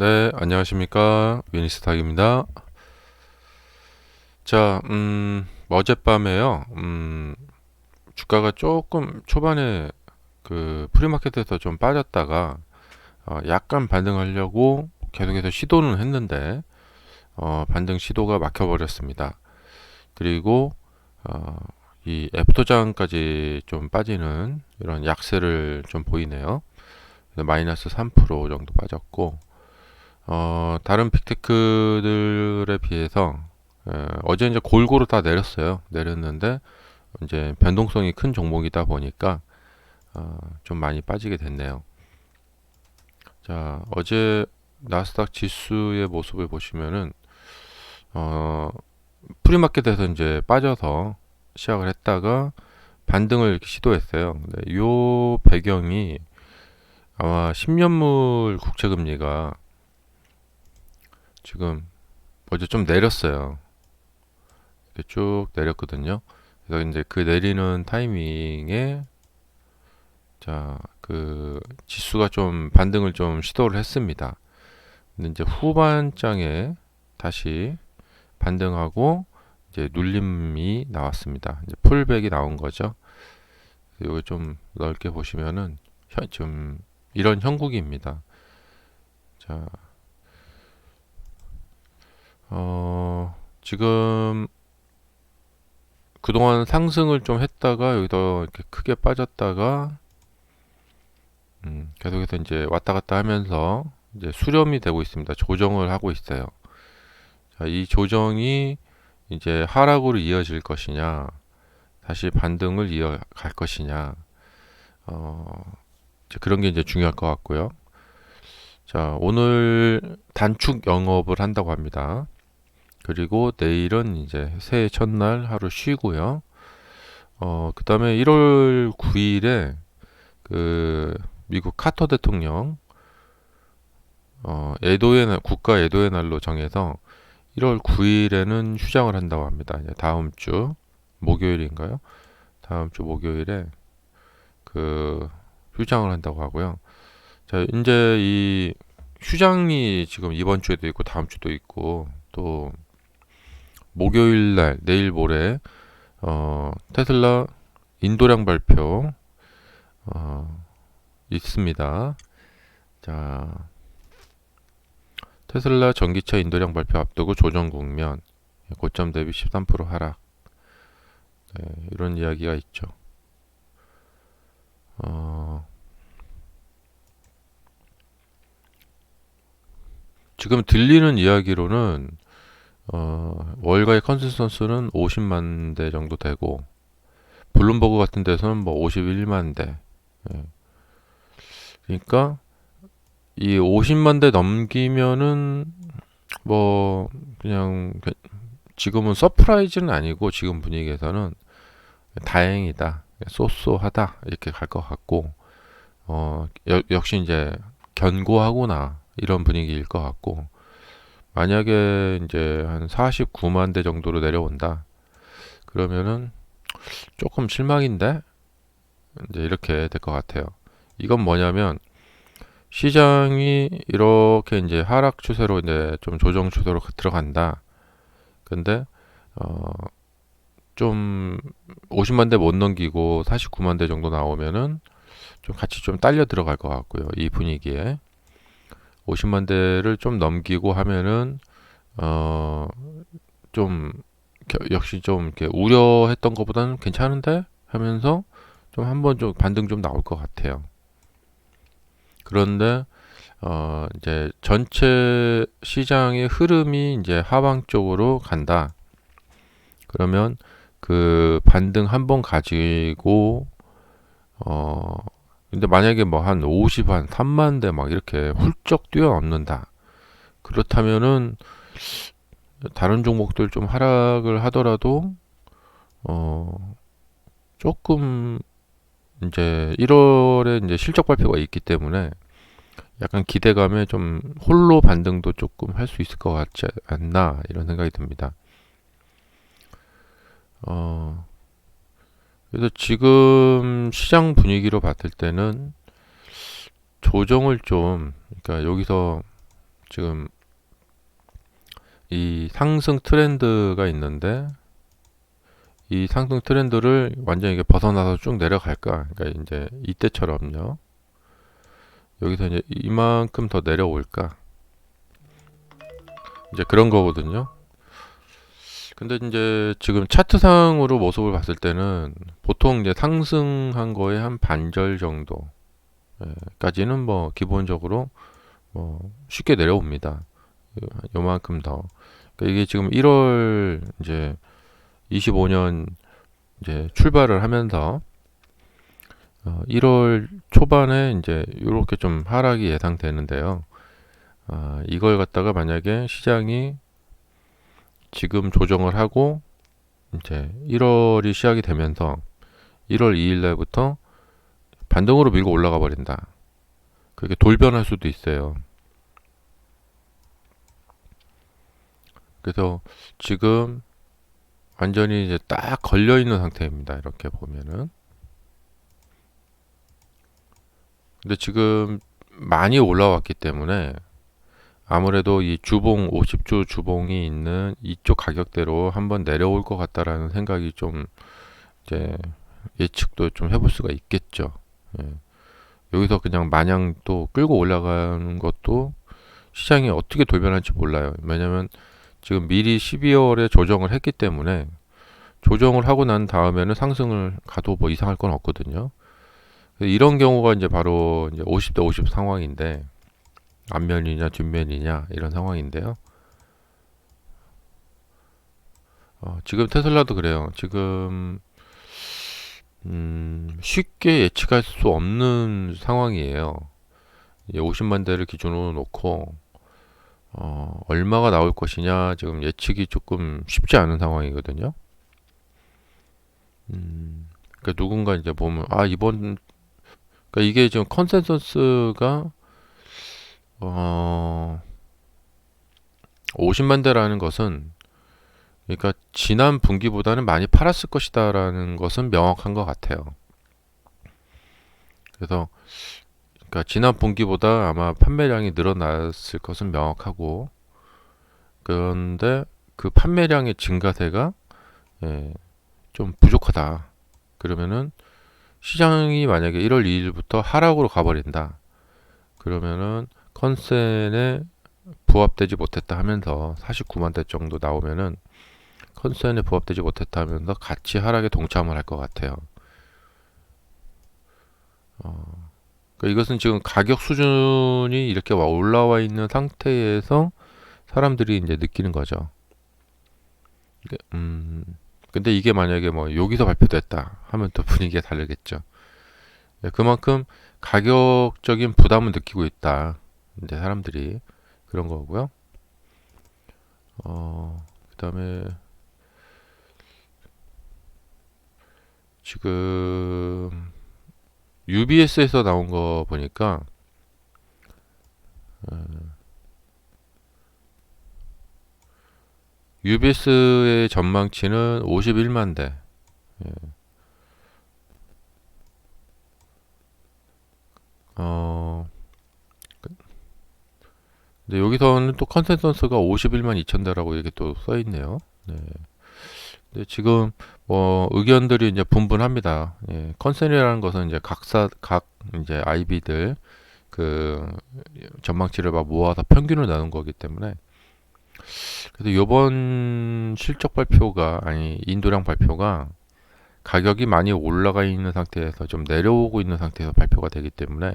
네, 안녕하십니까. 위니스탁입니다. 자, 어젯밤에요. 주가가 조금 초반에 그 프리마켓에서 좀 빠졌다가 약간 반등하려고 계속해서 시도는 했는데 반등 시도가 막혀버렸습니다. 그리고 어, 이 애프터장까지 좀 빠지는 이런 약세를 좀 보이네요. 마이너스 3% 정도 빠졌고 다른 빅테크들에 비해서 어제 이제 골고루 다 내렸어요. 내렸는데 이제 변동성이 큰 종목이다 보니까 좀 많이 빠지게 됐네요. 자, 어제 나스닥 지수의 모습을 보시면은 어, 프리마켓에서 이제 빠져서 시작을 했다가 반등을 이렇게 시도했어요. 근데 요 배경이 아마 10년물 국채금리가 지금 어제 좀 내렸어요. 이렇게 쭉 내렸거든요. 그래서 이제 그 내리는 타이밍에 그 지수가 좀 반등을 좀 시도를 했습니다. 근데 이제 후반장에 다시 반등하고 이제 눌림이 나왔습니다. 이제 풀백이 나온 거죠. 이거 좀 넓게 보시면은 좀 이런 형국입니다. 자, 지금 그동안 상승을 좀 했다가 여기서 이렇게 크게 빠졌다가 계속해서 이제 왔다 갔다 하면서 이제 수렴이 되고 있습니다. 조정을 하고 있어요. 자, 이 조정이 이제 하락으로 이어질 것이냐, 다시 반등을 이어갈 것이냐, 이제 그런 게 이제 중요할 것 같고요. 자, 오늘 단축 영업을 한다고 합니다. 그리고 내일은 이제 새해 첫날 하루 쉬고요. 그 다음에 1월 9일에 그 미국 카터 대통령 애도의 날, 국가 애도의 날로 정해서 1월 9일에는 휴장을 한다고 합니다. 이제 다음 주 목요일인가요? 다음 주 목요일에 그 휴장을 한다고 하고요. 자, 이제 이 휴장이 지금 이번 주에도 있고 다음 주도 있고 또 목요일 날 내일 모레 테슬라 인도량 발표 있습니다. 자, 테슬라 전기차 인도량 발표 앞두고 조정 국면, 고점 대비 13% 하락. 네, 이런 이야기가 있죠. 지금 들리는 이야기로는 월가의 컨센서스는 50만 대 정도 되고 블룸버그 같은 데서는 뭐 51만 대. 예. 그러니까 이 50만 대 넘기면은 뭐 그냥 지금은 서프라이즈는 아니고 지금 분위기에서는 다행이다, 쏘쏘하다 이렇게 갈 것 같고 역시 이제 견고하구나 이런 분위기일 것 같고 만약에 이제 한 49만 대 정도로 내려온다 그러면은 조금 실망인데 이제 이렇게 될 것 같아요. 이건 뭐냐면 시장이 이렇게 이제 하락 추세로 이제 좀 조정 추세로 들어간다. 근데 어, 좀 50만 대 못 넘기고 49만 대 정도 나오면은 좀 같이 좀 딸려 들어갈 것 같고요. 이 분위기에 50만 대를 좀 넘기고 하면은 어, 좀 역시 좀 이렇게 우려했던 것보다는 괜찮은데 하면서 좀 한번 좀 반등 좀 나올 것 같아요. 그런데 이제 전체 시장의 흐름이 이제 하방 쪽으로 간다. 그러면 그 반등 한 번 가지고 어 근데 만약에 뭐 한 50, 한 3만 대 막 이렇게 훌쩍 뛰어넘는다. 그렇다면은 다른 종목들 좀 하락을 하더라도 어 조금 이제 1월에 이제 실적 발표가 있기 때문에 약간 기대감에 좀 홀로 반등도 조금 할 수 있을 것 같지 않나 이런 생각이 듭니다. 어, 그래서 지금 시장 분위기로 봤을 때는 조정을 좀, 그러니까 여기서 지금 이 상승 트렌드가 있는데 이 상승 트렌드를 완전히 이게 벗어나서 쭉 내려갈까? 그러니까 이제 이때처럼요. 여기서 이제 이만큼 더 내려올까? 이제 그런 거거든요. 근데 이제 지금 차트상으로 모습을 봤을 때는 보통 이제 상승한 거에 한 반절 정도까지는 뭐 기본적으로 뭐 쉽게 내려옵니다. 요만큼 더. 그러니까 이게 지금 1월 이제 25년 이제 출발을 하면서 1월 초반에 이제 이렇게 좀 하락이 예상되는데요. 이걸 갖다가 만약에 시장이 지금 조정을 하고 이제 1월이 시작이 되면서 1월 2일 날부터 반등으로 밀고 올라가 버린다. 그게 돌변할 수도 있어요. 그래서 지금 완전히 이제 딱 걸려 있는 상태입니다. 이렇게 보면은. 근데 지금 많이 올라왔기 때문에 아무래도 이 주봉 50주 주봉이 있는 이쪽 가격대로 한번 내려올 것 같다라는 생각이 좀 이제 예측도 좀 해볼 수가 있겠죠. 예. 여기서 그냥 마냥 또 끌고 올라가는 것도 시장이 어떻게 돌변할지 몰라요. 왜냐면 지금 미리 12월에 조정을 했기 때문에 조정을 하고 난 다음에는 상승을 가도 뭐 이상할 건 없거든요. 이런 경우가 이제 바로 이제 50대 50 상황인데 앞면이냐 뒷면이냐 이런 상황인데요. 지금 테슬라도 그래요. 지금 쉽게 예측할 수 없는 상황이에요. 50만 대를 기준으로 놓고 얼마가 나올 것이냐 지금 예측이 조금 쉽지 않은 상황이거든요. 그러니까 누군가 이제 보면 이번 그러니까 이게 지금 컨센서스가 50만 대라는 것은 그러니까 지난 분기보다는 많이 팔았을 것이다라는 것은 명확한 것 같아요. 그래서 그러니까 지난 분기보다 아마 판매량이 늘어났을 것은 명확하고 그런데 그 판매량의 증가세가 좀 부족하다. 그러면은 시장이 만약에 1월 2일부터 하락으로 가버린다. 그러면은 컨센에 부합되지 못했다 하면서 49만 대 정도 나오면은 컨센에 부합되지 못했다 하면서 같이 하락에 동참을 할 것 같아요. 그러니까 이것은 지금 가격 수준이 이렇게 올라와 있는 상태에서 사람들이 이제 느끼는 거죠. 근데 이게 만약에 뭐 여기서 발표됐다 하면 또 분위기가 다르겠죠. 그만큼 가격적인 부담을 느끼고 있다. 이제 사람들이 그런 거고요. 그다음에 지금 UBS에서 나온 거 보니까 UBS의 전망치는 51만 대. 예. 근데 여기서는 또 컨센서스가 51만 2천 대라고 이렇게 또 써 있네요. 네. 근데 지금 뭐 의견들이 이제 분분합니다. 예. 컨센이라는 것은 이제 각 이제 IB들 그 전망치를 막 모아서 평균을 나눈 거기 때문에 그래서 이번 실적 발표가 인도량 발표가 가격이 많이 올라가 있는 상태에서 좀 내려오고 있는 상태에서 발표가 되기 때문에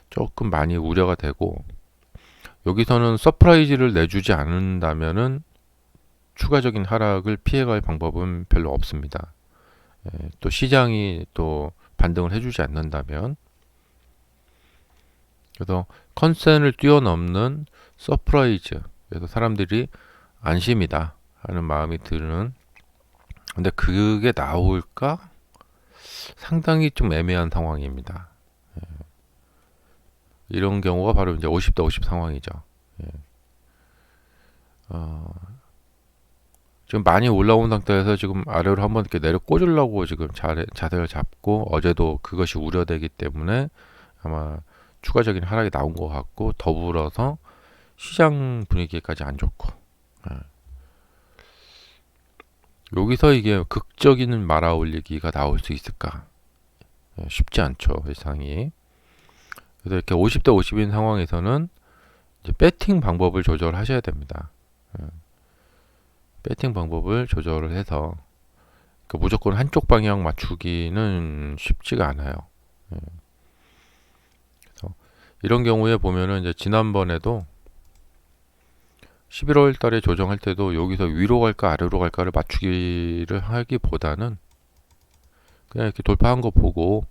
조금 많이 우려가 되고 여기서는 서프라이즈를 내주지 않는다면은 추가적인 하락을 피해갈 방법은 별로 없습니다. 또 시장이 또 반등을 해주지 않는다면 그래서 컨센을 뛰어넘는 서프라이즈 그래서 사람들이 안심이다 하는 마음이 드는 근데 그게 나올까? 상당히 좀 애매한 상황입니다. 이런 경우가 바로 이제 50대 50 상황이죠. 지금 많이 올라온 상태에서 지금 아래로 한번 이렇게 내려 꽂으려고 지금 자세를 잡고 어제도 그것이 우려되기 때문에 아마 추가적인 하락이 나온 것 같고 더불어서 시장 분위기까지 안 좋고. 예. 여기서 이게 극적인 말아 올리기가 나올 수 있을까? 예, 쉽지 않죠, 예상이. 그래서 이렇게 50대 50인 상황에서는 이제 배팅 방법을 조절하셔야 됩니다. 예. 배팅 방법을 조절을 해서 무조건 한쪽 방향 맞추기는 쉽지가 않아요. 예. 그래서 이런 경우에 보면은 이제 지난번에도 11월 달에 조정할 때도 여기서 위로 갈까 아래로 갈까를 맞추기를 하기보다는 그냥 이렇게 돌파한 거 보고,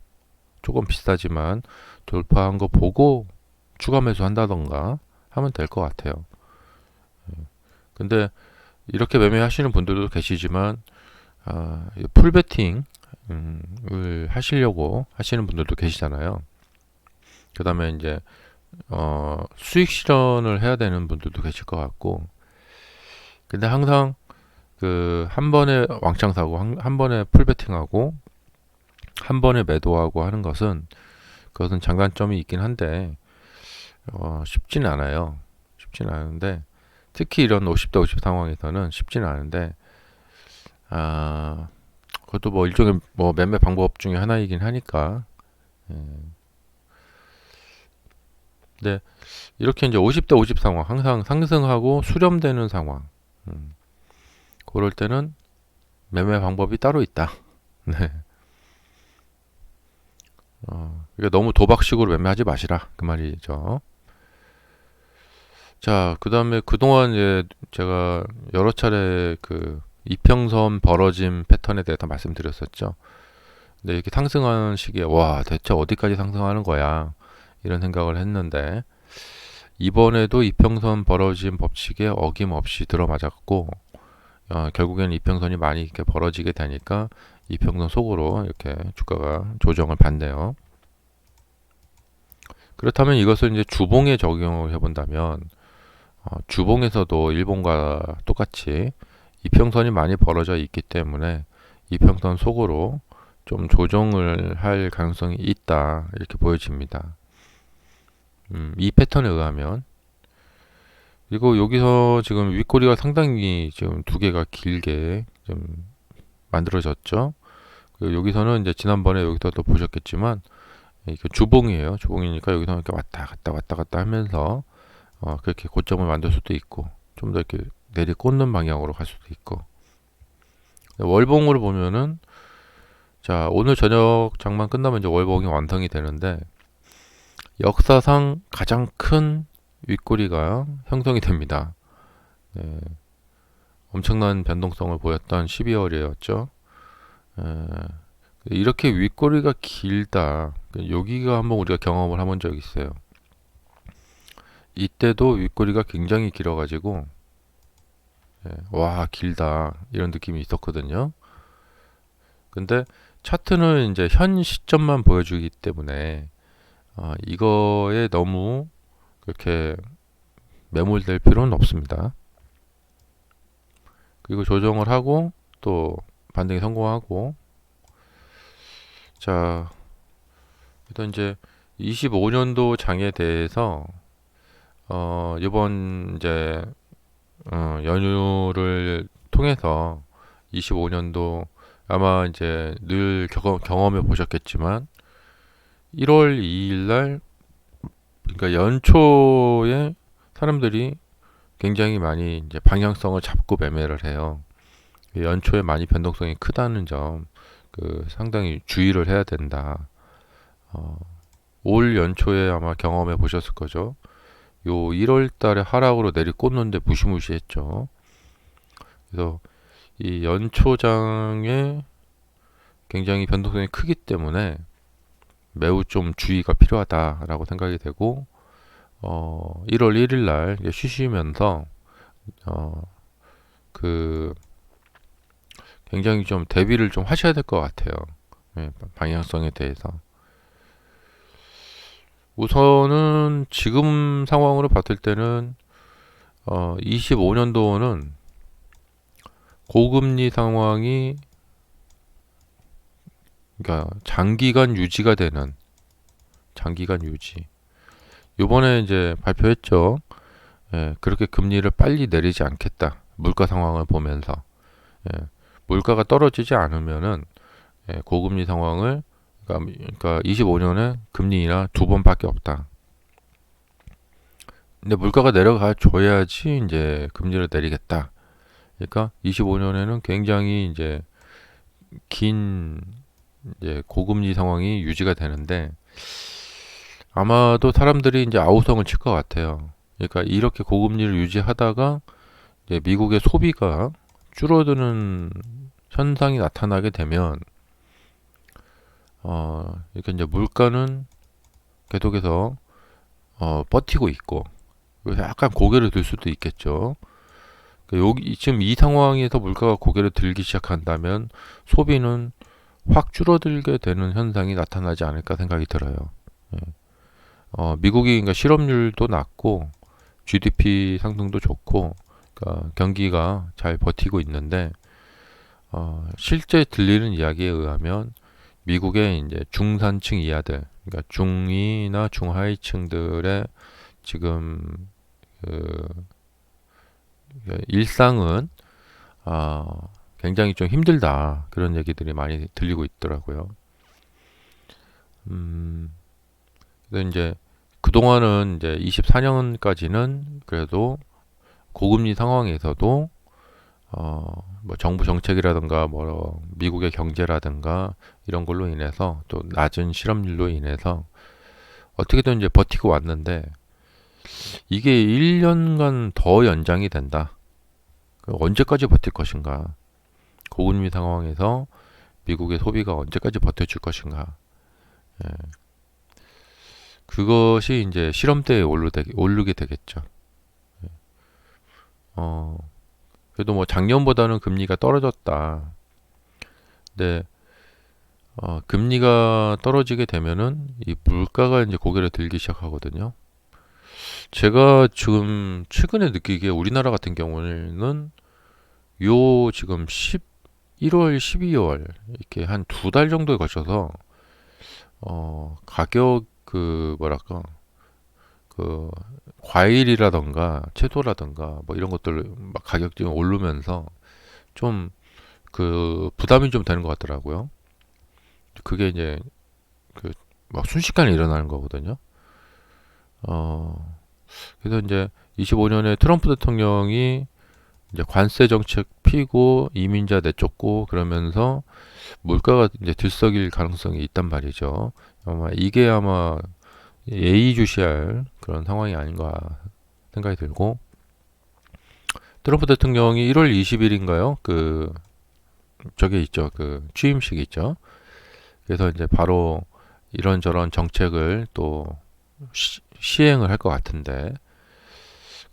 조금 비싸지만 돌파한 거 보고 추가 매수 한다던가 하면 될 것 같아요. 근데 이렇게 매매하시는 분들도 계시지만 풀베팅을 하시려고 하시는 분들도 계시잖아요. 그 다음에 이제 수익 실현을 해야 되는 분들도 계실 것 같고. 근데 항상 그 한 번에 왕창 사고 한 번에 풀베팅하고 한 번에 매도하고 하는 것은, 그것은 장단점이 있긴 한데 쉽지는 않아요. 쉽지는 않은데, 특히 이런 50대 50 상황에서는 쉽지는 않은데, 그것도 뭐 일종의 뭐 매매 방법 중에 하나이긴 하니까. 예. 근데 이렇게 이제 50대 50 상황, 항상 상승하고 수렴되는 상황, 그럴 때는 매매 방법이 따로 있다. 네. 그러니까 너무 도박식으로 매매하지 마시라, 그 말이죠. 자, 그 다음에 그동안 이제 제가 여러 차례 그 이평선 벌어짐 패턴에 대해서 말씀드렸었죠. 근데 이렇게 상승하는 시기에 와, 대체 어디까지 상승하는 거야, 이런 생각을 했는데, 이번에도 이평선 벌어짐 법칙에 어김없이 들어맞았고, 결국엔 이평선이 많이 이렇게 벌어지게 되니까 이평선 속으로 이렇게 주가가 조정을 받네요. 그렇다면 이것을 이제 주봉에 적용을 해본다면, 주봉에서도 일본과 똑같이 이평선이 많이 벌어져 있기 때문에 이평선 속으로 좀 조정을 할 가능성이 있다, 이렇게 보여집니다. 이 패턴에 의하면. 그리고 여기서 지금 윗꼬리가 상당히 지금 두 개가 길게 좀 만들어졌죠. 그리고 여기서는 이제 지난번에 여기서 또 보셨겠지만 이게 주봉이에요. 주봉이니까 여기서 이렇게 왔다 갔다 하면서 그렇게 고점을 만들 수도 있고, 좀 더 이렇게 내리꽂는 방향으로 갈 수도 있고. 월봉으로 보면은, 자, 오늘 저녁 장만 끝나면 이제 월봉이 완성이 되는데, 역사상 가장 큰 윗꼬리가 형성이 됩니다. 네, 엄청난 변동성을 보였던 12월이었죠. 이렇게 윗꼬리가 길다, 여기가 한번 우리가 경험을 해본 적이 있어요. 이때도 윗꼬리가 굉장히 길어가지고 와, 길다, 이런 느낌이 있었거든요. 근데 차트는 이제 현 시점만 보여주기 때문에 이거에 너무 그렇게 매몰될 필요는 없습니다. 그리고 조정을 하고 또 반등에 성공하고. 자, 일단 이제 25년도 장에 대해서 이번 이제 연휴를 통해서 25년도 아마 이제 늘 경험해 보셨겠지만 1월 2일 날, 그러니까 연초에 사람들이 굉장히 많이 이제 방향성을 잡고 매매를 해요. 연초에 많이 변동성이 크다는 점, 상당히 주의를 해야 된다. 올 연초에 아마 경험해 보셨을 거죠. 요 1월 달에 하락으로 내리꽂는데 무시무시했죠. 그래서 이 연초장에 굉장히 변동성이 크기 때문에 매우 좀 주의가 필요하다라고 생각이 되고, 1월 1일 날 쉬시면서 굉장히 좀 대비를 좀 하셔야 될 것 같아요. 방향성에 대해서. 우선은 지금 상황으로 봤을 때는 25년도는 고금리 상황이, 그러니까 장기간 유지가 되는, 장기간 유지. 요번에 이제 발표했죠. 그렇게 금리를 빨리 내리지 않겠다. 물가 상황을 보면서 물가가 떨어지지 않으면은 고금리 상황을 그러니까 25년에 금리 인하 두 번밖에 없다. 근데 물가가 내려가 줘야지 이제 금리를 내리겠다. 그러니까 25년에는 굉장히 이제 긴 이제 고금리 상황이 유지가 되는데 아마도 사람들이 이제 아우성을 칠 것 같아요. 그러니까 이렇게 고금리를 유지하다가 이제 미국의 소비가 줄어드는 현상이 나타나게 되면 이렇게 이제 물가는 계속해서 버티고 있고 약간 고개를 들 수도 있겠죠. 여기 지금 이 상황에서 물가가 고개를 들기 시작한다면 소비는 확 줄어들게 되는 현상이 나타나지 않을까 생각이 들어요. 예. 미국이 그러니까 실업률도 낮고 GDP 상승도 좋고 그러니까 경기가 잘 버티고 있는데 실제 들리는 이야기에 의하면 미국의 이제 중산층 이하들, 그러니까 중위나 중하위층들의 지금 그 일상은 굉장히 좀 힘들다 그런 얘기들이 많이 들리고 있더라고요. 그래서 이제 그동안은 이제 24년까지는 그래도 고금리 상황에서도 뭐 정부 정책이라든가 뭐 미국의 경제라든가 이런 걸로 인해서 또 낮은 실업률로 인해서 어떻게든 이제 버티고 왔는데 이게 1년간 더 연장이 된다. 언제까지 버틸 것인가? 고금리 상황에서 미국의 소비가 언제까지 버텨줄 것인가? 예. 그것이 이제 시험대에 오르게 되겠죠. 어, 그래도 뭐 작년보다는 금리가 떨어졌다. 근데 금리가 떨어지게 되면은 이 물가가 이제 고개를 들기 시작하거든요. 제가 지금 최근에 느끼기에 우리나라 같은 경우는 요 지금 11월, 12월 이렇게 한 두 달 정도에 걸쳐서 가격 그 뭐랄까 그 과일이라던가 채소라던가 뭐 이런 것들 막 가격이 오르면서 좀 그 부담이 좀 되는 것 같더라고요. 그게 이제 그 막 순식간에 일어나는 거거든요. 그래서 이제 25년에 트럼프 대통령이 이제 관세 정책 피고 이민자 내쫓고 그러면서 물가가 이제 들썩일 가능성이 있단 말이죠. 아마 예의주시할 그런 상황이 아닌가 생각이 들고 트럼프 대통령이 1월 20일인가요? 그 저게 있죠. 그 취임식이 있죠. 그래서 이제 바로 이런저런 정책을 또 시행을 할 것 같은데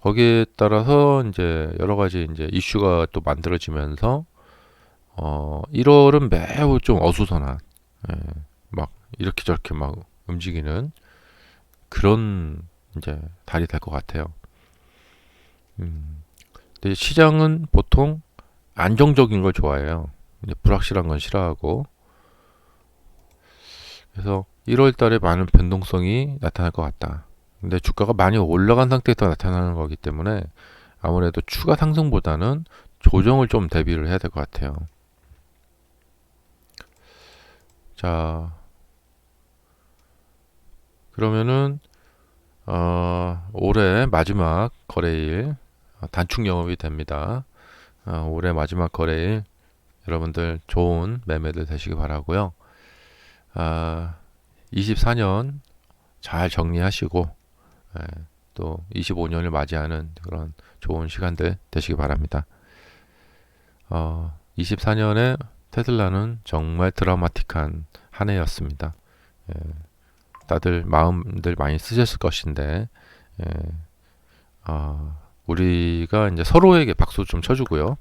거기에 따라서 이제 여러 가지 이제 이슈가 또 만들어지면서 1월은 매우 좀 어수선한 예, 막 이렇게 저렇게 막 움직이는 그런 이제 달이 될 것 같아요. 근데 시장은 보통 안정적인 걸 좋아해요. 이제 불확실한 건 싫어하고 그래서 1월 달에 많은 변동성이 나타날 것 같다. 근데 주가가 많이 올라간 상태에서 나타나는 거기 때문에 아무래도 추가 상승보다는 조정을 좀 대비를 해야 될 것 같아요. 자, 그러면은 올해 마지막 거래일 단축 영업이 됩니다. 올해 마지막 거래일 여러분들 좋은 매매들 되시기 바라고요. 24년 잘 정리하시고 또 25년을 맞이하는 그런 좋은 시간들 되시기 바랍니다. 24년에 테슬라는 정말 드라마틱한 한 해였습니다. 다들 마음들 많이 쓰셨을 것인데 우리가 이제 서로에게 박수 좀 쳐주고요.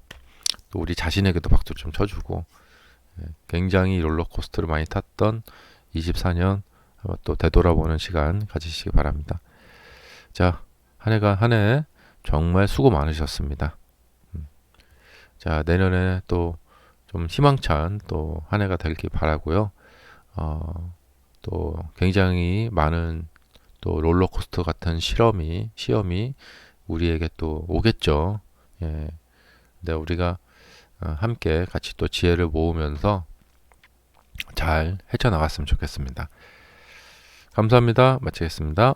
또 우리 자신에게도 박수 좀 쳐주고 굉장히 롤러코스터를 많이 탔던 24년 또 되돌아보는 시간 가지시기 바랍니다. 자, 한 해 정말 수고 많으셨습니다. 자, 내년에 또 좀 희망찬 또 한 해가 되길 바라고요. 또 굉장히 많은 또 롤러코스터 같은 시험이 우리에게 또 오겠죠. 예. 근데 우리가 함께 같이 또 지혜를 모으면서 잘 헤쳐나갔으면 좋겠습니다. 감사합니다. 마치겠습니다.